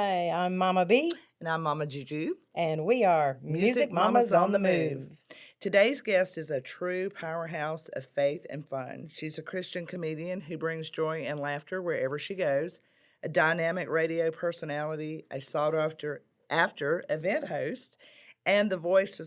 Hi, I'm Mama B, And I'm Mama Juju. and we are Music Mamas on the Move. Today's guest is a true powerhouse of faith and fun. She's a Christian comedian who brings joy and laughter wherever she goes, a dynamic radio personality, a sought after event host, and the voice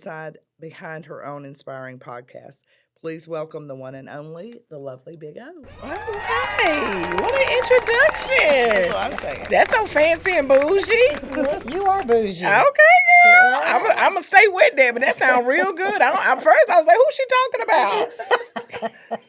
behind her own inspiring podcast. Please welcome the one and only, the lovely Big O. All right, what an That's introduction. what I'm saying. That's so fancy and bougie. You are bougie. Okay, girl. I'm gonna stay with that, but that sounds real good. At first, I was like, "Who's she talking about?"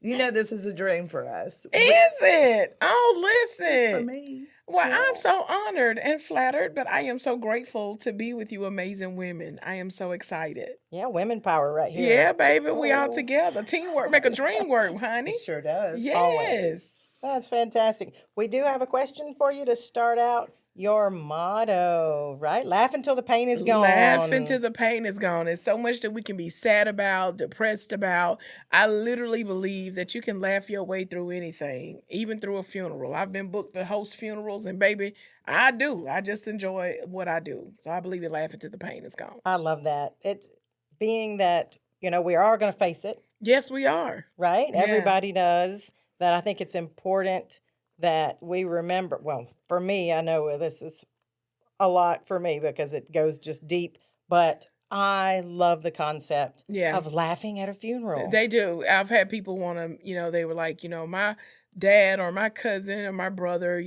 You know this is a dream for us. Is it? Oh, For listen. me. Well, Yeah. I'm so honored and flattered, but I am so grateful to be with you, amazing women. I am so excited. Yeah, women power right here. Yeah, baby, we all Oh. together. Teamwork make a dream work, honey. It sure does. Yes. That's fantastic. We do have a question for you to start out. Your motto, right? Laugh until the pain is gone. Laugh until the pain is gone. There's so much that we can be sad about, depressed about. I literally believe that you can laugh your way through anything, even through a funeral. I've been booked to host funerals, and baby, I do. I just enjoy what I do. So I believe in laugh until the pain is gone. I love that. It's being that, we are going to face it, Yes, we are. right? Yeah. Everybody does. That I think it's important that we remember. Well, for me, I know this is a lot for me because it goes just deep, but I love the concept Yeah. of laughing at a funeral. They do. I've had people want to, they were like, my dad or my cousin or my brother,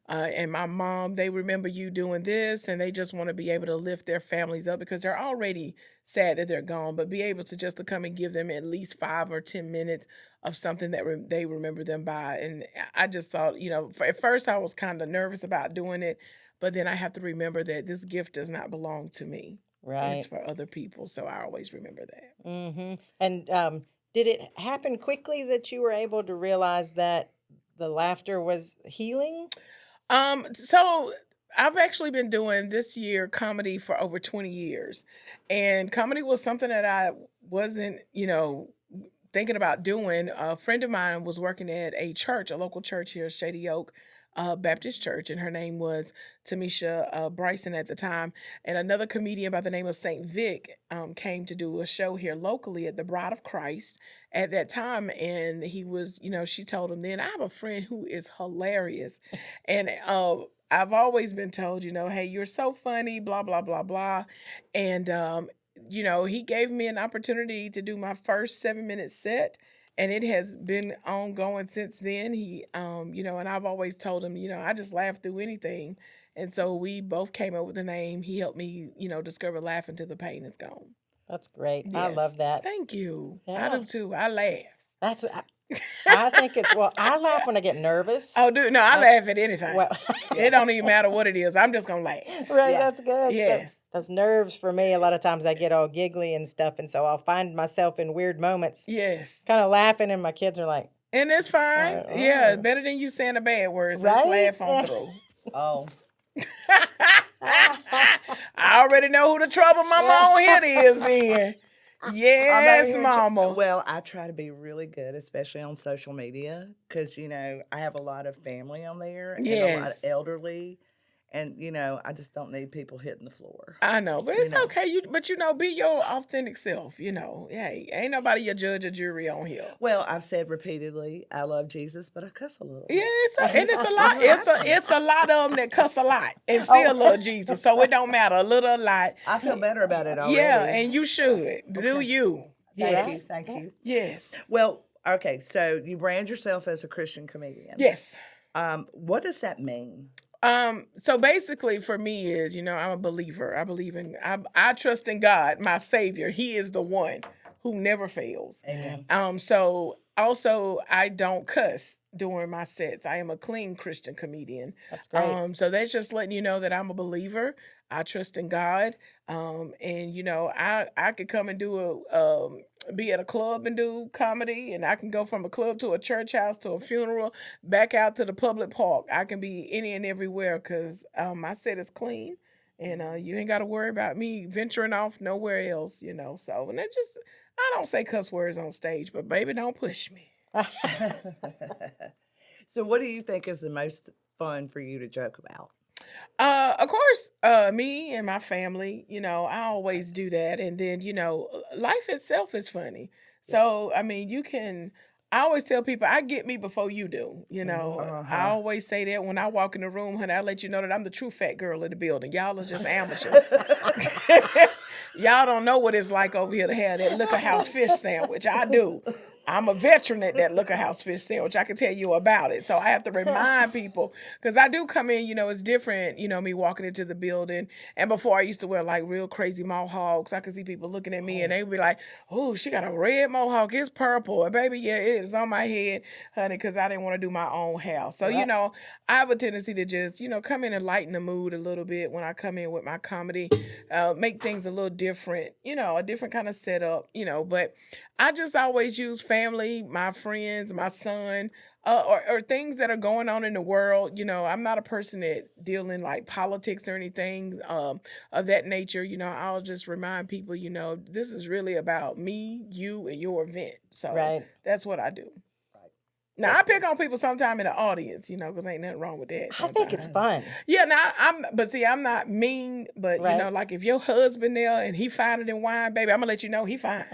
and my mom, they remember you doing this and they just want to be able to lift their families up because they're already sad that they're gone, but be able to just to come and give them at least 5 or 10 minutes of something that they remember them by. And I just thought, at first I was kind of nervous about doing it, but then I have to remember that this gift does not belong to me. Right. It's for other people. So I always remember that. Mm-hmm. And did it happen quickly that you were able to realize that the laughter was healing? So I've actually been doing this year comedy for over 20 years. And comedy was something that I wasn't, thinking about doing. A friend of mine was working at a church, a local church here, Shady Oak Baptist Church, and her name was Tamisha Bryson at the time. And another comedian by the name of Saint Vic came to do a show here locally at the Bride of Christ at that time. And he was, she told him then, I have a friend who is hilarious. And I've always been told, hey, you're so funny, blah, blah, blah, blah. And, he gave me an opportunity to do my first 7-minute set. And it has been ongoing since then. He, and I've always told him, I just laugh through anything. And so we both came up with the name. He helped me, discover Laugh Until the Pain Is Gone. That's great. I Yes. love that. Thank you. Yeah. I do too. I laugh. That's I think it's I laugh when I get nervous. Oh, dude, no, I laugh at anything. Well, It don't even matter what it is. I'm just gonna laugh. right, Yeah. that's good. So Yes. those nerves for me, a lot of times I get all giggly and stuff, and so I'll find myself in weird moments, Yes. kind of laughing, and my kids are like, And it's fine. Right. Yeah, Oh. better than you saying a bad word. So let's Right? laugh on through. Oh, I already know who the trouble mama on here is then. I'm not Yes, even mama. well, I try to be really good, especially on social media, because I have a lot of family on there and a lot of Yes. elderly, and I just don't need people hitting the floor. I know, but You it's know. okay. But be your authentic self. Hey, ain't nobody your judge or jury on here. Well, I've said repeatedly, I love Jesus, but I cuss a little. Yeah, it's a lot. It's a lot of them that cuss a lot and still love Jesus. So it don't matter, a little, a lot. I feel better about it already. Yeah, and you should do Okay. you. Thank you, Yes, thank you. yes, Well, okay, so you brand yourself as a Christian comedian. yes. What does that mean? So basically for me is, I'm a believer. I trust in God, my Savior. He is the one who never fails. Amen. So also I don't cuss during my sets. I am a clean Christian comedian. that's great. So that's just letting you know that I'm a believer. I trust in God. And I could come and be at a club and do comedy, and I can go from a club to a church house to a funeral, back out to the public park. I can be any and everywhere because my set is clean, and you ain't got to worry about me venturing off nowhere else. So and I don't say cuss words on stage, but baby, don't push me. So, what do you think is the most fun for you to joke about? Of course, me and my family, I always do that. And then, life itself is funny. Yeah. So, I mean, I always tell people, I get me before you do. I Uh-huh. always say that when I walk in the room, honey, I let you know that I'm the true fat girl in the building. Y'all are just amateurs. Y'all don't know what it's like over here to have that Liquor House fish sandwich. I do. I'm a veteran at that Liquor House fish sandwich. I can tell you about it. So I have to remind people because I do come in, it's different, me walking into the building. And before I used to wear like real crazy mohawks. I could see people looking at me and they would be like, oh, she got a red mohawk. It's purple. And baby, yeah, it is on my head, honey, because I didn't want to do my own hair. So, Right. I have a tendency to just, come in and lighten the mood a little bit when I come in with my comedy, make things a little different, a different kind of setup, but I just always use family, my friends, my son, or things that are going on in the world. I'm not a person that deal in like politics or anything of that nature. I'll just remind people, this is really about me, you, and your event. So Right. that's what I do. Right. Now I That's pick good. on people sometime in the audience, because ain't nothing wrong with that I think it's sometimes. fun. Yeah, now but see, I'm not mean, but Right. like if your husband there and he finer than wine, baby, I'm gonna let you know he fine.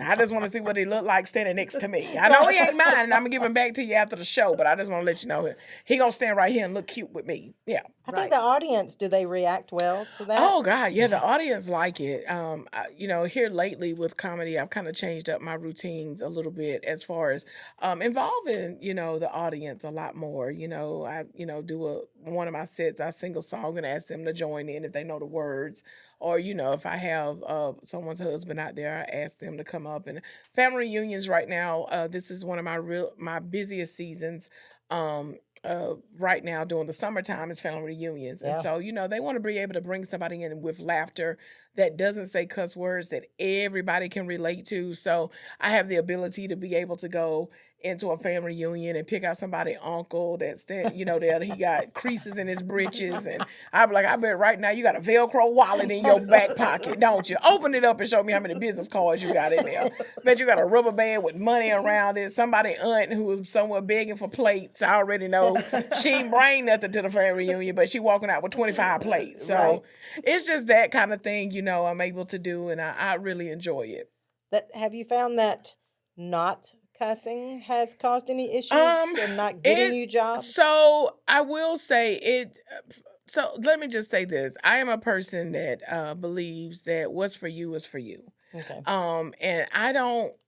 I just want to see what he look like standing next to me. I know he ain't mine, and I'm gonna give him back to you after the show, but I just want to let you know he gonna stand right here and look cute with me. Yeah. I think Right. the audience, do they react well to that? Oh God, yeah, the audience like it. Here lately with comedy, I've kind of changed up my routines a little bit as far as involving, the audience a lot more. I, do one of my sets, I sing a song and ask them to join in if they know the words, or if I have someone's husband out there, I ask them to come up. And family reunions right now, this is one of my busiest seasons. Right now during the summertime is family reunions. And Yeah. so, they want to be able to bring somebody in with laughter that doesn't say cuss words that everybody can relate to. So I have the ability to be able to go into a family reunion and pick out somebody uncle that he got creases in his breeches. And I'll be like, I bet right now you got a Velcro wallet in your back pocket, don't you? Open it up and show me how many business cards you got in there. Bet you got a rubber band with money around it. Somebody aunt who was somewhere begging for plates. I already know she ain't bring nothing to the family reunion, but she walking out with 25 plates. So Right. it's just that kind of thing, I'm able to do, and I really enjoy it. Have you found that not cussing has caused any issues Um, and not getting it's you jobs? so I will say it. So let me just say this: I am a person that believes that what's for you is for you. Okay. And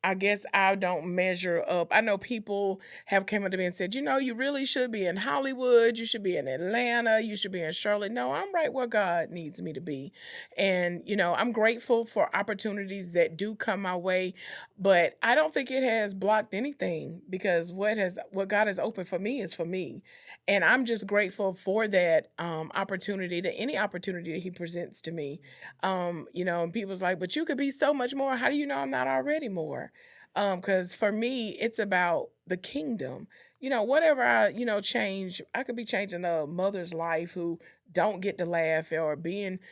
I guess I don't measure up. I know people have came up to me and said, you really should be in Hollywood, you should be in Atlanta, you should be in Charlotte. No, I'm right where God needs me to be. And, I'm grateful for opportunities that do come my way, but I don't think it has blocked anything because what God has opened for me is for me. And I'm just grateful for that opportunity, to any opportunity that he presents to me. And people's like, but you could be so much more. How do you know I'm not already more? Because for me, it's about the kingdom. Whatever I, change, I could be changing a mother's life who don't get to laugh, or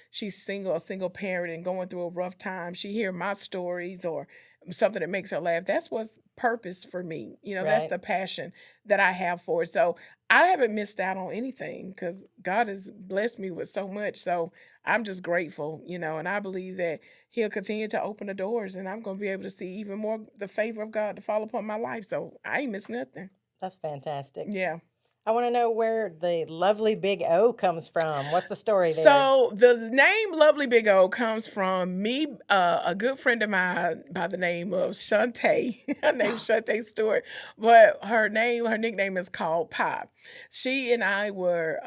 she's single, a single parent and going through a rough time. She hear my stories or something that makes her laugh. That's what's purpose for me. That's Right. the passion that I have for it. So I haven't missed out on anything because God has blessed me with so much. So I'm just grateful, and I believe that he'll continue to open the doors and I'm going to be able to see even more the favor of God to fall upon my life. So I ain't miss nothing. That's fantastic. Yeah. I want to know where the lovely Big O comes from. What's the story there? So the name Lovely Big O comes from me, a good friend of mine by the name of Shantae. Her name's Shantae Stewart, but her nickname is called Pop. She and I were,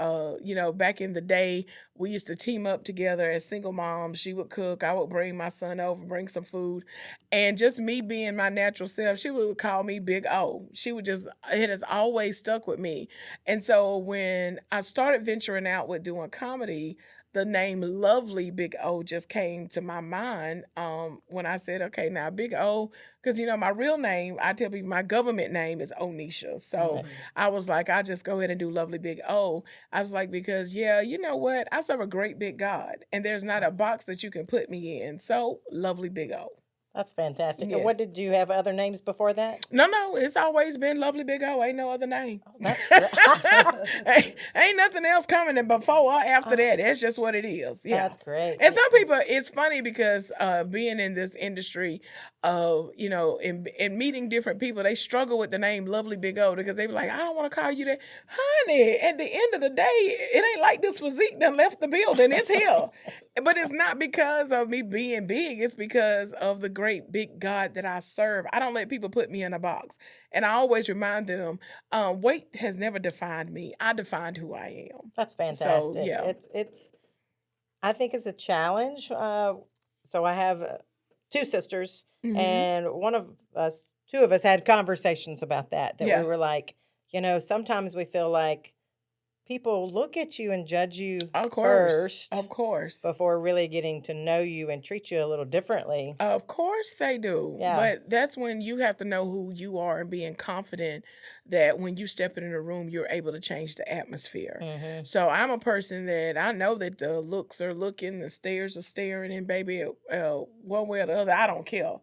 back in the day, we used to team up together as single moms. She would cook, I would bring my son over, bring some food, and just me being my natural self, she would call me Big O. It has always stuck with me. And so when I started venturing out with doing comedy, the name Lovely Big O just came to my mind when I said, okay, now Big O, because my real name, I tell people my government name is Oneshia. So Right. I was like, I'll just go ahead and do Lovely Big O. I was like, because yeah, you know what? I serve a great big God, and there's not a box that you can put me in. So Lovely Big O. That's fantastic. And Yes. what did you have other names before that? No, it's always been Lovely Big O. Ain't no other name. That's great. ain't nothing else coming in before or after that. That's just what it is. Yeah. That's great. And some people, it's funny because being in this industry, and meeting different people, they struggle with the name Lovely Big O because they be like, I don't want to call you that. Honey, at the end of the day, it ain't like this physique done left the building. It's here. But it's not because of me being big. It's because of the great big God that I serve. I don't let people put me in a box. And I always remind them, weight has never defined me. I defined who I am. That's fantastic. So, yeah. It's I think it's a challenge. So I have two sisters, Mhm. and two of us had conversations about that. Yeah. We were like, sometimes we feel like people look at you and judge you Of course. first Of course. before really getting to know you and treat you a little differently. Of course they do. Yeah. But that's when you have to know who you are and being confident that when you step in a room, you're able to change the atmosphere. Hmm. So I'm a person that I know that the looks are looking, the stares are staring, and baby, one way or the other, I don't care.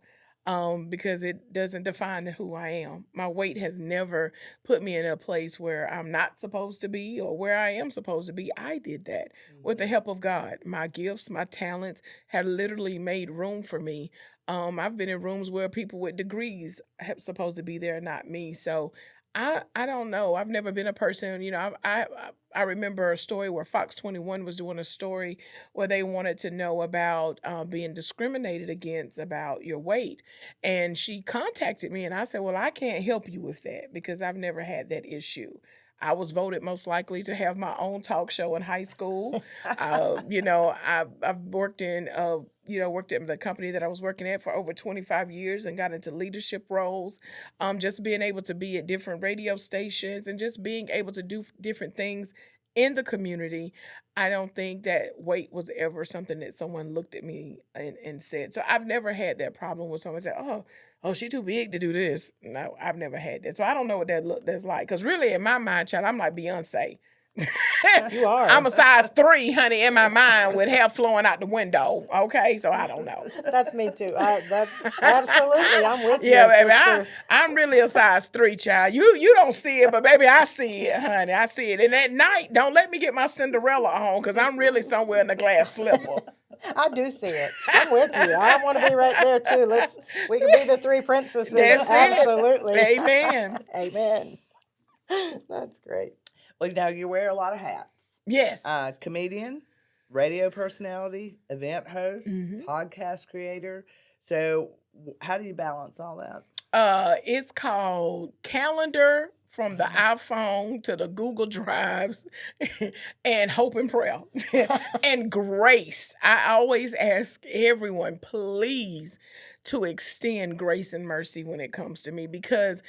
Because it doesn't define who I am. My weight has never put me in a place where I'm not supposed to be or where I am supposed to be. I did that with the help of God. My gifts, my talents have literally made room for me. I've been in rooms where people with degrees have supposed to be there, not me. So I don't know. I've never been a person, I remember a story where Fox 21 was doing a story where they wanted to know about being discriminated against about your weight. And she contacted me and I said, well, I can't help you with that because I've never had that issue. I was voted most likely to have my own talk show in high school. I've worked worked at the company that I was working at for over 25 years and got into leadership roles. Just being able to be at different radio stations and just being able to do different things in the community. I don't think that weight was ever something that someone looked at me and said. So I've never had that problem with someone say, oh, she too big to do this. No, I've never had that. So I don't know what that's like. Because really, in my mind, child, I'm like Beyonce. You are. I'm a size 3, honey, in my mind with hair flowing out the window. Okay, so I don't know. That's me too. That's absolutely. I'm with Yeah, you, baby, sister. I'm really a size 3 child. You don't see it, but baby, I see it, honey. I see it. And at night, don't let me get my Cinderella on because I'm really somewhere in the glass slipper. I do see it. I'm with you. I want to be right there too. We can be the three princesses. That's it. Absolutely. Amen. Amen. That's great. Well, now you wear a lot of hats. Yes. Comedian, radio personality, event host, podcast creator. So how do you balance all that? It's called Calendar from the iPhone to the Google Drives and Hope and Prayer and Grace. I always ask everyone, please, to extend grace and mercy when it comes to me because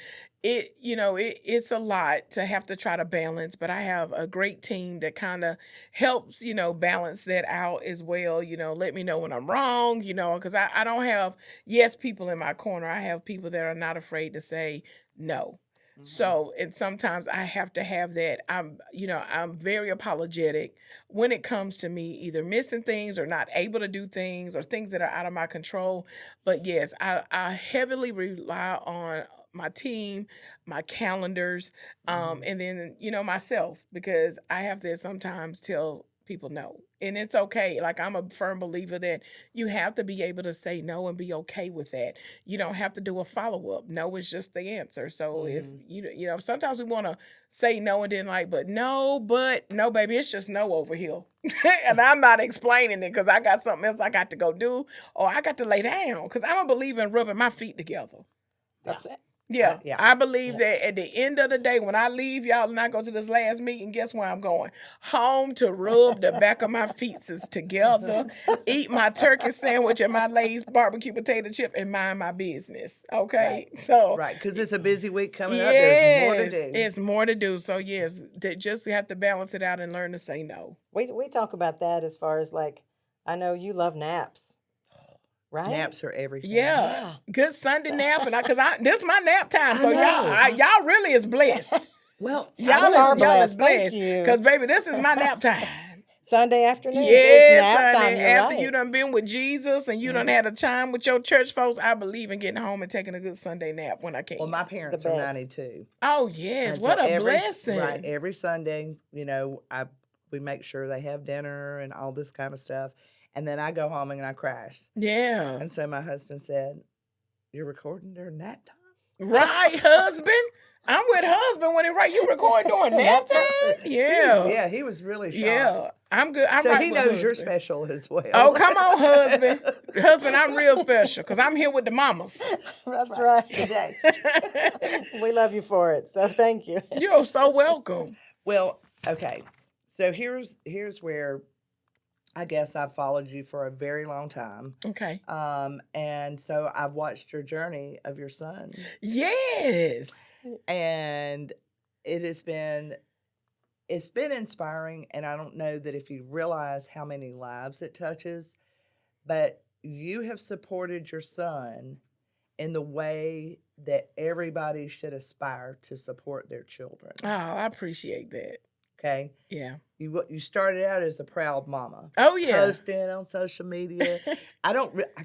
it's a lot to have to try to balance, but I have a great team that kind of helps, balance that out as well. Let me know when I'm wrong, because I don't have yes people in my corner. I have people that are not afraid to say no. So, and sometimes I have to have that. I'm very apologetic when it comes to me either missing things or not able to do things or things that are out of my control. But yes, I heavily rely on my team, my calendars, and then, myself, because I have to sometimes tell people no. And it's okay. Like, I'm a firm believer that you have to be able to say no and be okay with that. You don't have to do a follow-up. No is just the answer. So if, sometimes we want to say no and then but no, baby, it's just no over here. And I'm not explaining it because I got something else I got to go do or I got to lay down because I'm a believer in rubbing my feet together. That's it. Yeah, Yeah. I believe that at the end of the day, when I leave y'all and I go to this last meeting, guess where I'm going? Home to rub the back of my feet together, eat my turkey sandwich and my Lay's barbecue potato chip, and mind my business. Okay, so Right, because it's a busy week coming up. There's more to do. It's more to do. So yes, just have to balance it out and learn to say no. We talk about that as far as I know you love naps. Right? Naps are everything. Yeah. Good Sunday nap, and this is my nap time. So I know. y'all really is blessed. Well, Y'all We are is blessed. Thank blessed you. because baby, this is my nap time. Sunday afternoons. It's Yes, nap time. honey. You're After right. you done been with Jesus and you done had a time with your church folks, I believe in getting home and taking a good Sunday nap when I can. Well, my parents are best. 92. Oh yes, And what so a every blessing. every Sunday, we make sure they have dinner and all this kind of stuff. And then I go home and I crash. Yeah. And so my husband said, "You're recording during nap time?" Right, husband. I'm with husband when it right. You recording during nap time? Yeah. He was really shocked. Yeah. I'm good. I'm So right he with knows you're husband. special as well. Oh, come on, husband. Husband, I'm real special because I'm here with the mamas. That's right. Today. We love you for it. So thank you. You're so welcome. Well, okay. So here's where I guess I've followed you for a very long time. Okay. And so I've watched your journey of your son. Yes. And it's been inspiring, and I don't know that if you realize how many lives it touches, but you have supported your son in the way that everybody should aspire to support their children. Oh, I appreciate that. Okay? Yeah. You started out as a proud mama. Oh yeah. Posting on social media. I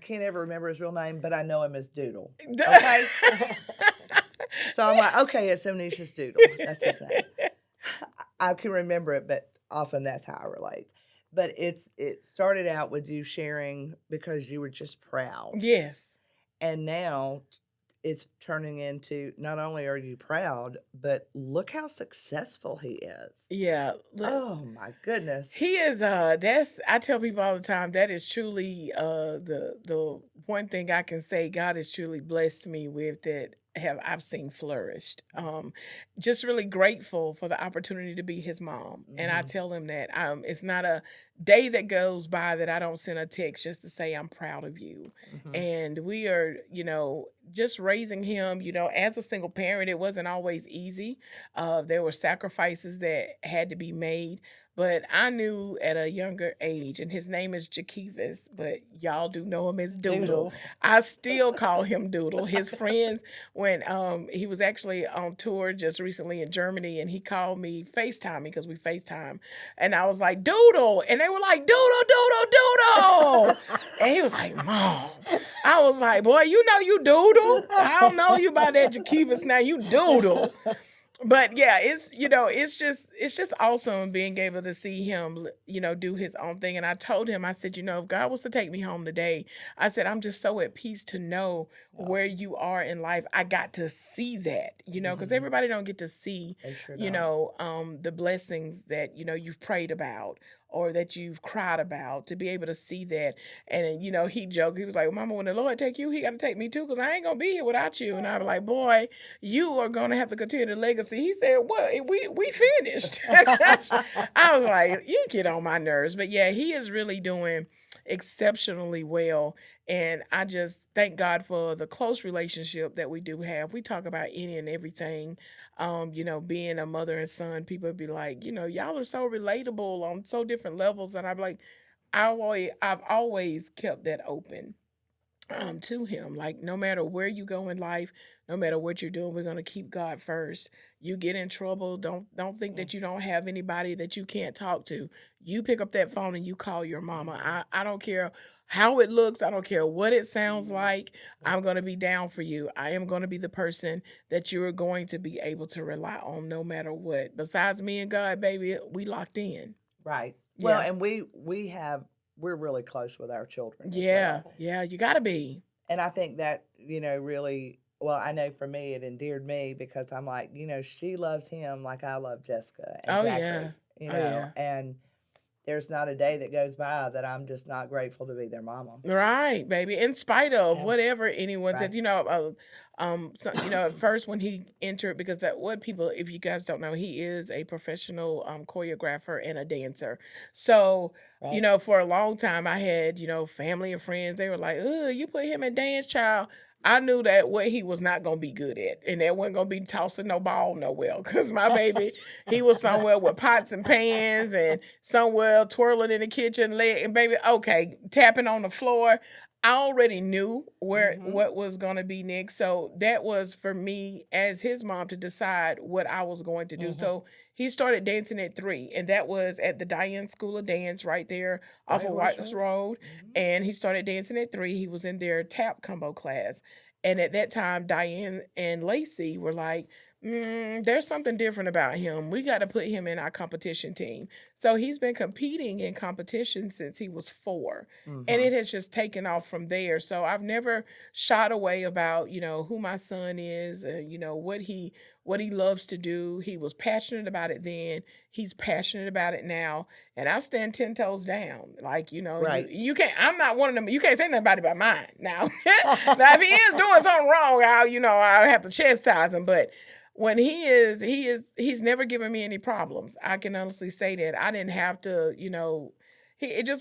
can't ever remember his real name, but I know him as Doodle. Okay? So I'm like, okay, it's Onesia's Doodle. That's his name. I can remember it, but often that's how I relate. But it started out with you sharing because you were just proud. Yes. And now it's turning into not only are you proud, but look how successful he is. Yeah. Oh my goodness. He is that's I tell people all the time that is truly the one thing I can say God has truly blessed me with that I've seen flourished. Just really grateful for the opportunity to be his mom. And I tell him that it's not a day that goes by that I don't send a text just to say I'm proud of you. And we are, just raising him, as a single parent, it wasn't always easy. There were sacrifices that had to be made. But I knew at a younger age, and his name is Jakevis, but y'all do know him as Doodle. Doodle. I still call him Doodle. His friends, when he was actually on tour just recently in Germany, and he called me FaceTime because we FaceTime, and I was like, Doodle, and they were like, Doodle, Doodle, Doodle, and he was like, Mom. I was like, boy, you Doodle. I don't know you about that Jakevis now, you Doodle. But yeah, it's just awesome being able to see him, do his own thing. And I told him, I said, if God was to take me home today, I said, I'm just so at peace to know where you are in life. I got to see that, because everybody don't get to see, the blessings that, you've prayed about or that you've cried about, to be able to see that. And, he joked, he was like, Mama, when the Lord take you, he got to take me too, because I ain't going to be here without you. And I was like, boy, you are going to have to continue the legacy. He said, what? We finished. I was like, you get on my nerves. But yeah, he is really doing exceptionally well. And I just thank God for the close relationship that we do have. We talk about any and everything. Being a mother and son, people be like, y'all are so relatable on so different levels. And I'm like, I've always kept that open to him. Like, no matter where you go in life, no matter what you're doing, we're going to keep God first. You get in trouble, don't think that you don't have anybody that you can't talk to. You pick up that phone and you call your mama. I don't care how it looks. I don't care what it sounds like. I'm going to be down for you. I am going to be the person that you're going to be able to rely on no matter what. Besides me and God, baby, we locked in. Right. Yeah. Well, and we're really close with our children. As Yeah. well. Yeah. You got to be. And I think that, really, well, I know for me, it endeared me because I'm like, she loves him like I love Jessica and Oh, Zachary, yeah. Oh, yeah. and there's not a day that goes by that I'm just not grateful to be their mama. Right, baby. In spite of Yeah. whatever anyone says, Right. at first when he entered, because if you guys don't know, he is a professional choreographer and a dancer. So, Right. for a long time I had, family and friends, they were like, "Ugh, you put him in dance, child." I knew that what he was not gonna be good at, and that wasn't gonna be tossing no ball nowhere. Cause my baby, he was somewhere with pots and pans, and somewhere twirling in the kitchen, and baby, okay, tapping on the floor. I already knew what was gonna be next, so that was for me as his mom to decide what I was going to do. So He started dancing at 3, and that was at the Diane School of Dance right there off of White White Horse Horse Road? Road. And he started dancing at 3. He was in their tap combo class. And at that time, Diane and Lacey were like, there's something different about him. We got to put him in our competition team. So he's been competing in competition since he was 4. And it has just taken off from there. So I've never shied away about, who my son is, what he loves to do. He was passionate about it then. He's passionate about it now. And I stand 10 toes down. Like, Right. you can't, I'm not one of them. You can't say nothing about mine now. Now, if he is doing something wrong, I'll have to chastise him. But when he's never given me any problems. I can honestly say that. I didn't have to, he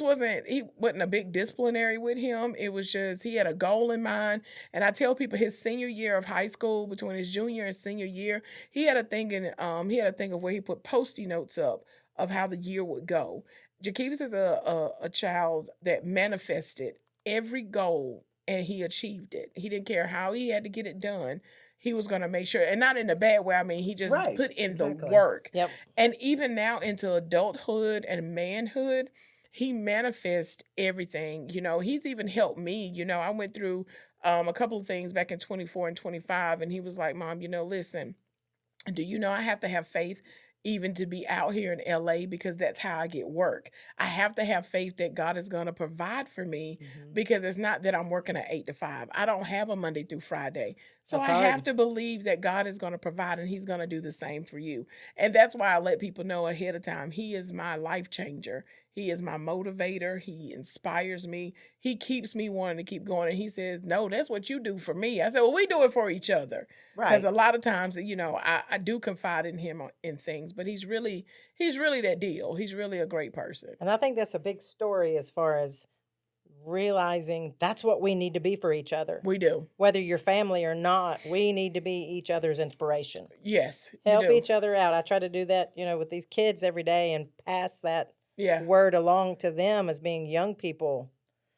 wasn't a big disciplinary with him. It was just, he had a goal in mind. And I tell people his senior year of high school, between his junior and senior year, he had a thing of where he put Post-it notes up of how the year would go. Jakeevis is a child that manifested every goal and he achieved it. He didn't care how he had to get it done. He was going to make sure, and not in a bad way. I mean, he just Right, put in the exactly. work. Yep. And even now into adulthood and manhood, he manifests everything. He's even helped me. I went through a couple of things back in 24 and 25, and he was like, Mom, listen, do you know I have to have faith even to be out here in LA because that's how I get work. I have to have faith that God is going to provide for me because it's not that I'm working at 8 to 5. I don't have a Monday through Friday. So That's I have hard. to believe that God is going to provide and he's going to do the same for you. And that's why I let people know ahead of time. He is my life changer. He is my motivator. He inspires me. He keeps me wanting to keep going. And he says, no, that's what you do for me. I said, well, we do it for each other. Because Right. a lot of times, I do confide in him in things, but he's really that deal. He's really a great person. And I think that's a big story as far as realizing that's what we need to be for each other. We do. Whether you're family or not, we need to be each other's inspiration. Yes, you Help do. each other out. I try to do that, with these kids every day and pass that Yeah, word along to them as being young people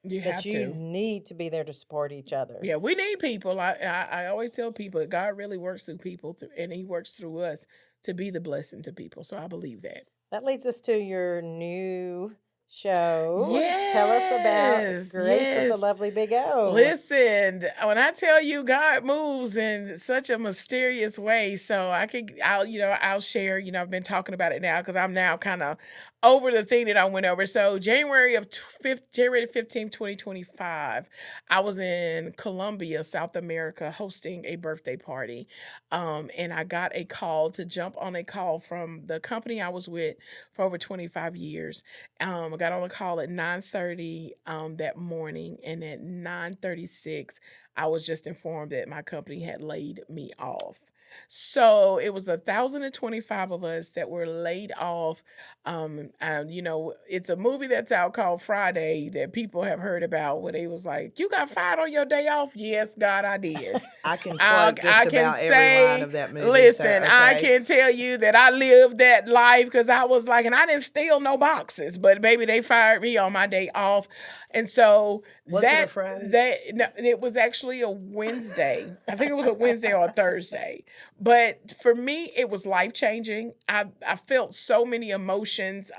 you that have you to. need to be there to support each other. Yeah, we need people. I always tell people God really works through people, and He works through us to be the blessing to people. So I believe that. That leads us to your new show. Tell us about Yes, Grace with the yes. Lovely Big O. Listen, when I tell you God moves in such a mysterious way, so I'll share, I've been talking about it now because I'm now kind of over the thing that I went over. So January 15th, 2025, I was in Colombia, South America, hosting a birthday party. And I got a call to jump on a call from the company I was with for over 25 years. I got on a call at 9:30 that morning, and at 9:36, I was just informed that my company had laid me off. So it was 1,025 of us that were laid off. It's a movie that's out called Friday that people have heard about, where they was like, "You got fired on your day off?" Yes, God, I did. I can I, quote I just can about every line say, of that movie. listen, So, I okay. can tell you that I lived that life because I was like, and I didn't steal no boxes, but baby, they fired me on my day off. And so Was it a Friday? no, it was actually a Wednesday. I think it was a Wednesday or a Thursday. But for me, it was life changing. I felt so many emotions.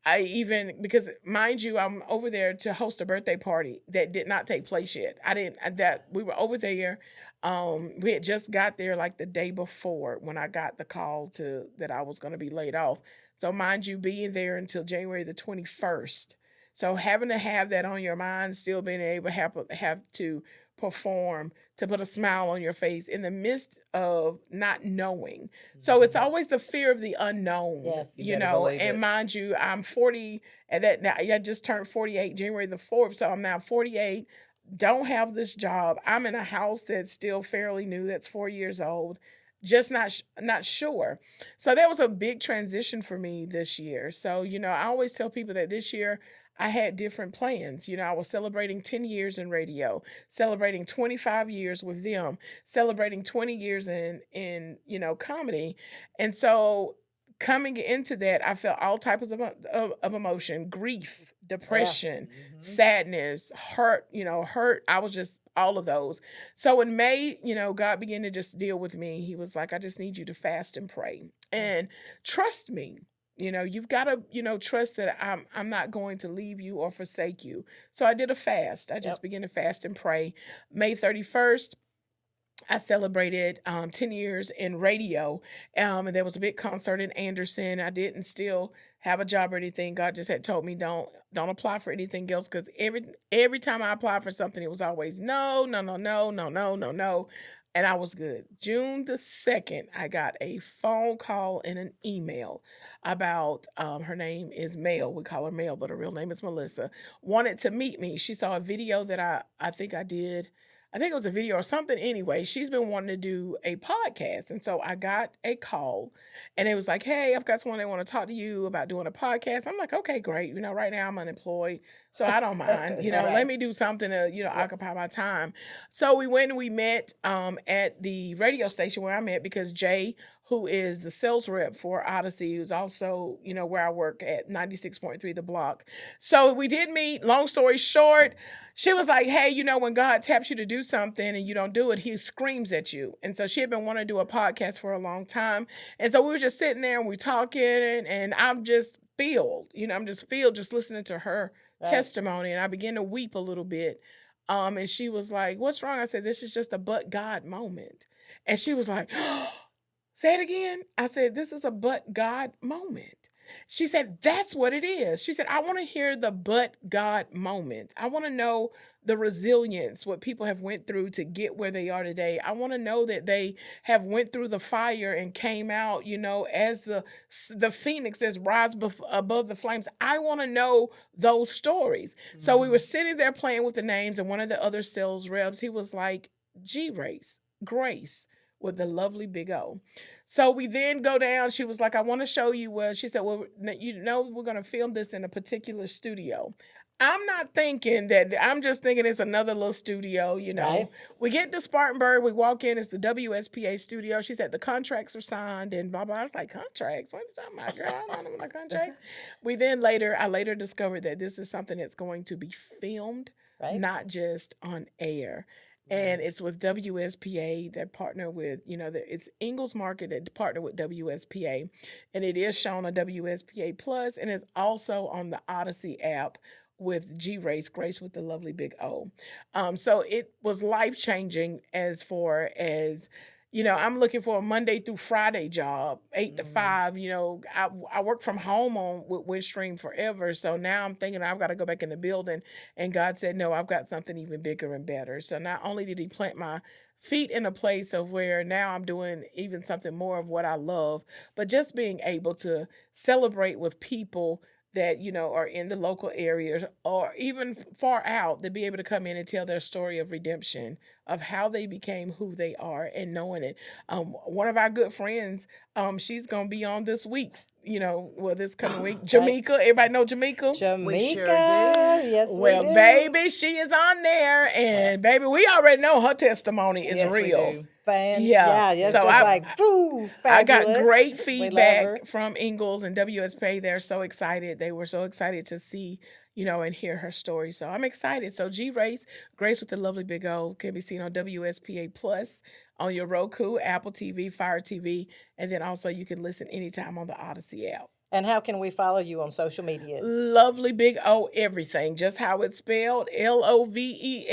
I even, because mind you, I'm over there to host a birthday party that did not take place yet. I didn't that we were over there. We had just got there like the day before when I got the call to that I was going to be laid off. So mind you, being there until January the 21st. So having to have that on your mind, still being able to have to perform, to put a smile on your face in the midst of not knowing. So it's always the fear of the unknown. Yes. You better believe And it. mind you, I'm 40 and that now I just turned 48 January the 4th. So I'm now 48, don't have this job. I'm in a house that's still fairly new, that's 4 years old. Just not sure. So that was a big transition for me this year. So, I always tell people that this year I had different plans. I was celebrating 10 years in radio, celebrating 25 years with them, celebrating 20 years in comedy. And so coming into that, I felt all types of emotion, grief, depression, sadness, hurt, hurt. I was just all of those. So in May, God began to just deal with me. He was like, I just need you to fast and pray and trust me. You've got to, trust that I'm not going to leave you or forsake you. So I did a fast. I just began to fast and pray. May 31st, I celebrated 10 years in radio, and there was a big concert in Anderson. I didn't still have a job or anything. God just had told me don't apply for anything else, because every time I applied for something, it was always no, no, no, no, no, no, no, no. And I was good. June the 2nd, I got a phone call and an email about, her name is Mel. We call her Mel, but her real name is Melissa. Wanted to meet me. She saw a video that I think I did. I think it was a video or something. Anyway, she's been wanting to do a podcast. And so I got a call and it was like, hey, I've got someone that want to talk to you about doing a podcast. I'm like, okay, great. Right now I'm unemployed, so I don't mind, let me do something to, occupy my time. So we went and we met at the radio station where I'm at, because Jay, who is the sales rep for Odyssey, who's also, where I work at 96.3 The Block. So we did meet. Long story short, she was like, hey, when God taps you to do something and you don't do it, he screams at you. And so she had been wanting to do a podcast for a long time. And so we were just sitting there and we talking, and I'm just filled, just listening to her testimony. And I began to weep a little bit. And she was like, what's wrong? I said, this is just a but God moment. And she was like, say it again. I said, this is a but God moment. She said, that's what it is. She said, I want to hear the but God moment. I want to know the resilience, what people have went through to get where they are today. I want to know that they have went through the fire and came out, as the phoenix that's rise above the flames. I want to know those stories. Mm-hmm. So we were sitting there playing with the names, and one of the other sales reps, he was like, Grace with the lovely big O. So we then go down. She was like, I want to show you where. She said, well, we're going to film this in a particular studio. I'm not thinking that. I'm just thinking it's another little studio, Right. We get to Spartanburg. We walk in. It's the WSPA studio. She said the contracts are signed and blah, blah. I was like, contracts? What are you talking about, girl? I don't know my contracts. I later discovered that this is something that's going to be filmed, not just on air. And it's with WSPA that partner with, it's Ingalls Market that partner with WSPA. And it is shown on WSPA Plus, and it's also on the Odyssey app with Grace with the lovely big O. So it was life-changing as far as, I'm looking for a Monday through Friday job, 8 to 5. I worked from home with Windstream forever. So now I'm thinking I've got to go back in the building. And God said, no, I've got something even bigger and better. So not only did he plant my feet in a place of where now I'm doing even something more of what I love, but just being able to celebrate with people that, are in the local areas or even far out, to be able to come in and tell their story of redemption, of how they became who they are and knowing it. One of our good friends, she's going to be on this week's, this coming week. Jamaica. Everybody know Jamaica? Jamaica. Sure do. Yes, well, we do. baby, she is on there. And baby, we already know her testimony is Yes, real. we do. Yeah, it's so just ooh, fabulous. I got great We love her. feedback from Ingalls and WSPA. They're so excited. They were so excited to see, and hear her story. So I'm excited. So Grace with the lovely big O, can be seen on WSPA Plus, on your Roku, Apple TV, Fire TV, and then also you can listen anytime on the Odyssey app. And how can we follow you on social medias? Lovely big O, everything. Just how it's spelled. LOVELY,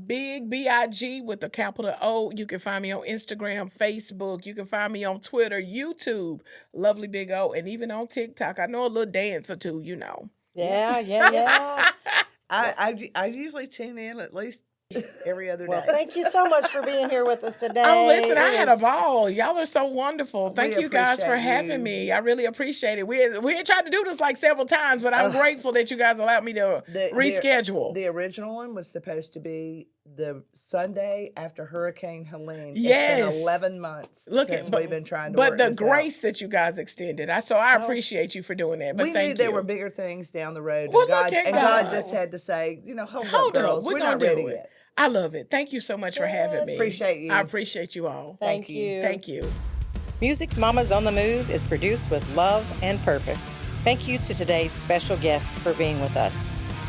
big BIG with the capital O. You can find me on Instagram, Facebook. You can find me on Twitter, YouTube, Lovely Big O, and even on TikTok. I know a little dance or two, Yeah. I usually tune in at least every other day. Well, thank you so much for being here with us today. Oh, listen, I had a ball. Y'all are so wonderful. Thank you guys for having me. I really appreciate it. We had tried to do this like several times, but I'm grateful that you guys allowed me to reschedule. The original one was supposed to be the Sunday after Hurricane Helene. Yes. It's been 11 months since we've been trying to work But the this grace out. that you guys extended, I appreciate you for doing that. But we thank knew there were bigger things down the road. Well, and God just had to say, hold up, girls. We're not ready yet. I love it. Thank you so much for having me. Appreciate you. I appreciate you all. Thank you. Thank you. Music Mamas on the Move is produced with love and purpose. Thank you to today's special guest for being with us.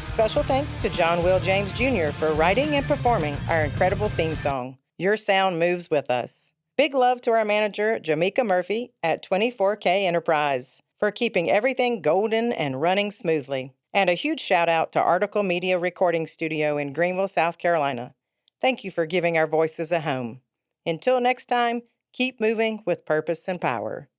Special thanks to John Will James Jr. for writing and performing our incredible theme song, Your Sound Moves With Us. Big love to our manager, Jamaica Murphy at 24K Enterprise, for keeping everything golden and running smoothly. And a huge shout out to Article Media Recording Studio in Greenville, South Carolina. Thank you for giving our voices a home. Until next time, keep moving with purpose and power.